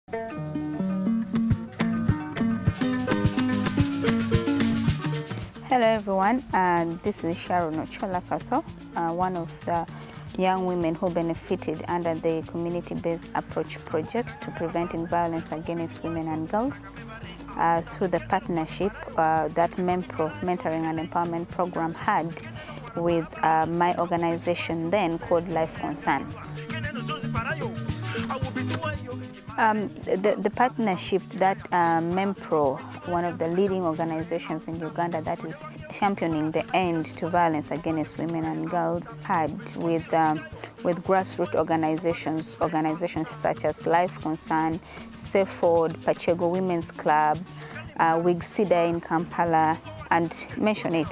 Hello everyone, this is Sharon Ochola Katho, one of the young women who benefited under the Community-Based Approach Project to preventing violence against women and girls through the partnership that MEMPRO, Mentoring and Empowerment Program, had with my organization then called Life Concern. The partnership that MEMPRO, one of the leading organizations in Uganda that is championing the end to violence against women and girls, had with grassroots organizations such as Life Concern, Safehold, Pachego Women's Club, WIGSIDA in Kampala, and mention it.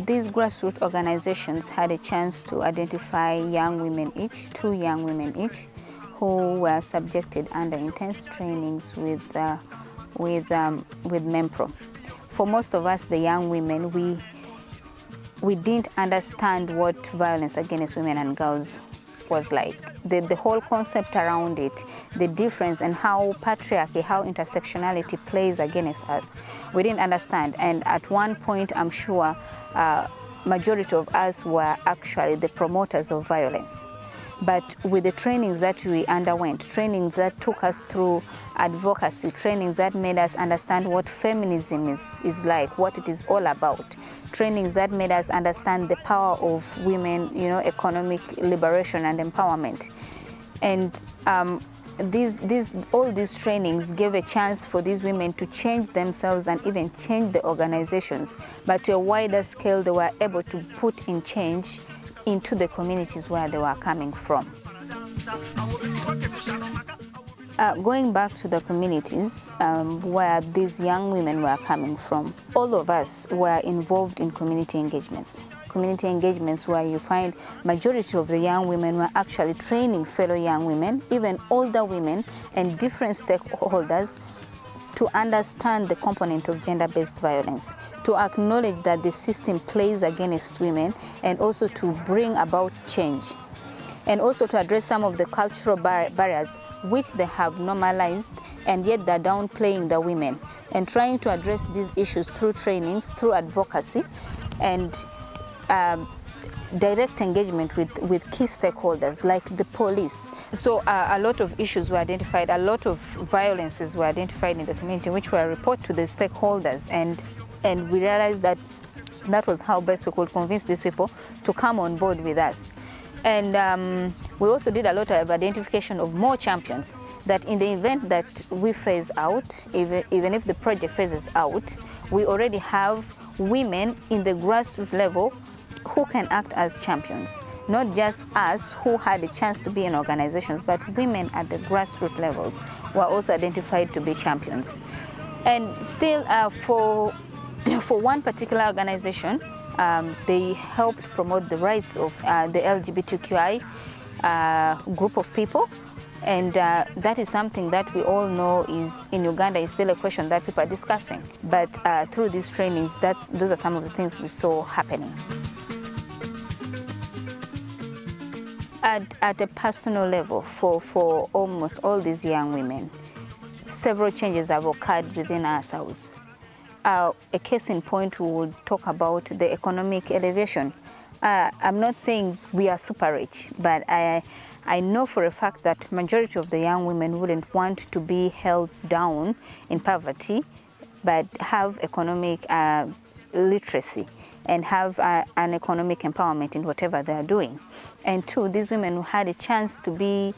These grassroots organizations had a chance to identify young women each, 2 young women each, who were subjected under intense trainings with MEMPRO. For most of us, the young women, we didn't understand what violence against women and girls was like. The whole concept around it, the difference, and how patriarchy, how intersectionality plays against us. We didn't understand, and at one point, I'm sure, majority of us were actually the promoters of violence. But with the trainings that we underwent, trainings that took us through advocacy, trainings that made us understand what feminism is like, what it is all about, trainings that made us understand the power of women, economic liberation and empowerment. And all these trainings gave a chance for these women to change themselves and even change the organizations. But to a wider scale, they were able to put in change into the communities where they were coming from. Going back to the communities where these young women were coming from, all of us were involved in community engagements. Community engagements where you find majority of the young women were actually training fellow young women, even older women and different stakeholders, to understand the component of gender-based violence, to acknowledge that the system plays against women, and also to bring about change, and also to address some of the cultural barriers which they have normalized, and yet they're downplaying the women, and trying to address these issues through trainings, through advocacy, and direct engagement with key stakeholders like the police. So a lot of issues were identified, a lot of violences were identified in the community which were reported to the stakeholders, and we realized that was how best we could convince these people to come on board with us. And we also did a lot of identification of more champions, that in the event that we phase out, even if the project phases out, we already have women in the grassroots level who can act as champions. Not just us who had a chance to be in organizations, but women at the grassroots levels were also identified to be champions. And still, for one particular organization, they helped promote the rights of the LGBTQI group of people. And that is something that we all know is in Uganda is still a question that people are discussing. But through these trainings, those are some of the things we saw happening. At a personal level, for almost all these young women, several changes have occurred within ourselves. A case in point, we would talk about the economic elevation. I'm not saying we are super rich, but I know for a fact that majority of the young women wouldn't want to be held down in poverty, but have economic literacy and have an economic empowerment in whatever they are doing. And 2, these women who had a chance to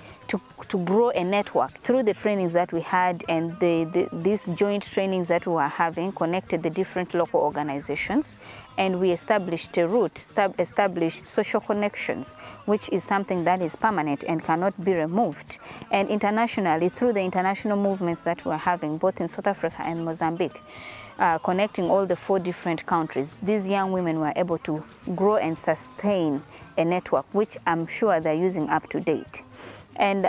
grow a network through the trainings that we had, and these joint trainings that we were having connected the different local organizations, and we established a route, established social connections, which is something that is permanent and cannot be removed. And internationally, through the international movements that we are having, both in South Africa and Mozambique, connecting all the 4 different countries, these young women were able to grow and sustain a network, which I'm sure they're using up to date. And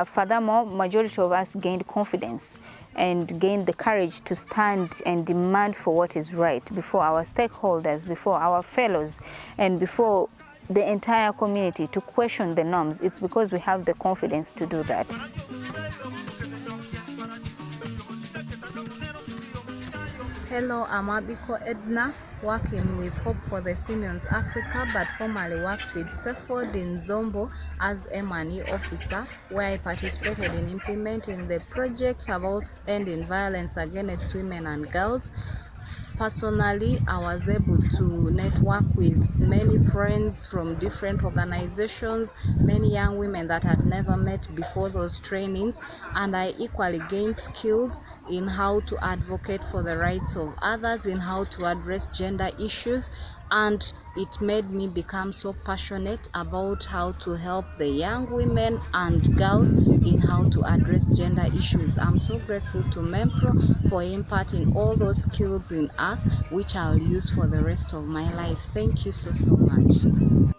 furthermore, majority of us gained confidence and gained the courage to stand and demand for what is right before our stakeholders, before our fellows, and before the entire community to question the norms. It's because we have the confidence to do that. Hello, I'm Abiko Edna, working with Hope for the Simeons Africa, but formerly worked with Seford in Zombo as M&E officer, where I participated in implementing the project about ending violence against women and girls. Personally, I was able to network with many friends from different organizations, many young women that had never met before those trainings, and I equally gained skills in how to advocate for the rights of others, in how to address gender issues, and it made me become so passionate about how to help the young women and girls in how to address gender issues. I'm so grateful to MEMPRO for imparting all those skills in us, which I'll use for the rest of my life. Thank you so much.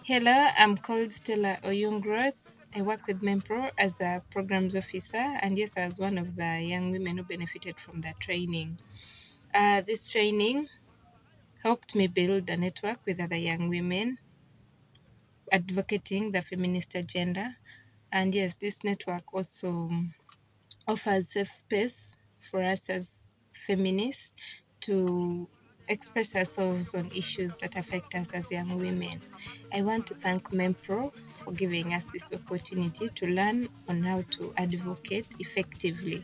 Hello, I'm called Stella Oyungroth. I work with MEMPRO as a programs officer, and yes, as one of the young women who benefited from the training. This training helped me build a network with other young women advocating the feminist agenda. And yes, this network also offers safe space for us as feminists to express ourselves on issues that affect us as young women. I want to thank MEMPRO for giving us this opportunity to learn on how to advocate effectively.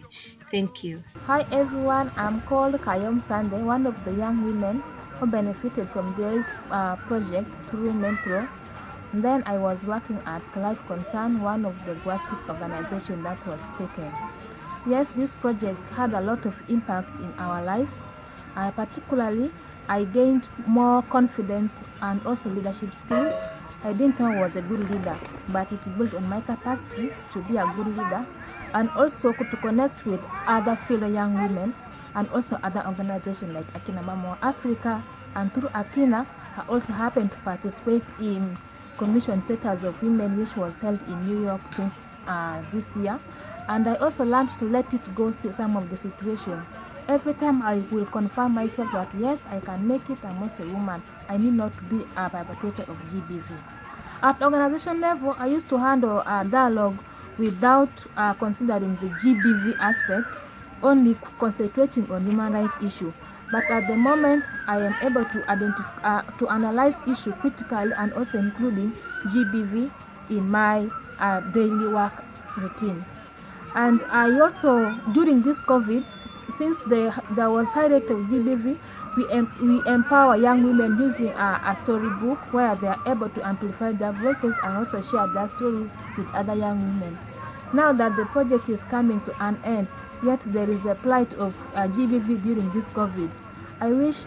Thank you. Hi everyone, I'm called Kayom Sande, one of the young women who benefited from this project through MEMPRO. And then I was working at Life Concern, one of the grassroots organizations that was taken. Yes, this project had a lot of impact in our lives. Particularly, I gained more confidence and also leadership skills. I didn't know I was a good leader, but it built on my capacity to be a good leader and also to connect with other fellow young women and also other organizations like Akina Mamo Africa. And through Akina, I also happened to participate in Commission Setters of Women, which was held in New York this year. And I also learned to let it go see some of the situation. Every time I will confirm myself that yes, I can make it, I'm also a woman. I need not to be a perpetrator of GBV. At organization level, I used to handle a dialogue without considering the GBV aspect, only concentrating on human rights issue. But at the moment, I am able to identify, to analyze issue critically and also including GBV in my daily work routine. And I also, during this COVID, since there was high rate of GBV, we empower young women using a storybook where they are able to amplify their voices and also share their stories with other young women. Now that the project is coming to an end, yet there is a plight of GBV during this COVID, I wish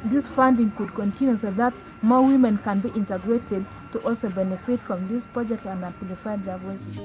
this funding could continue so that more women can be integrated to also benefit from this project and amplify their voices.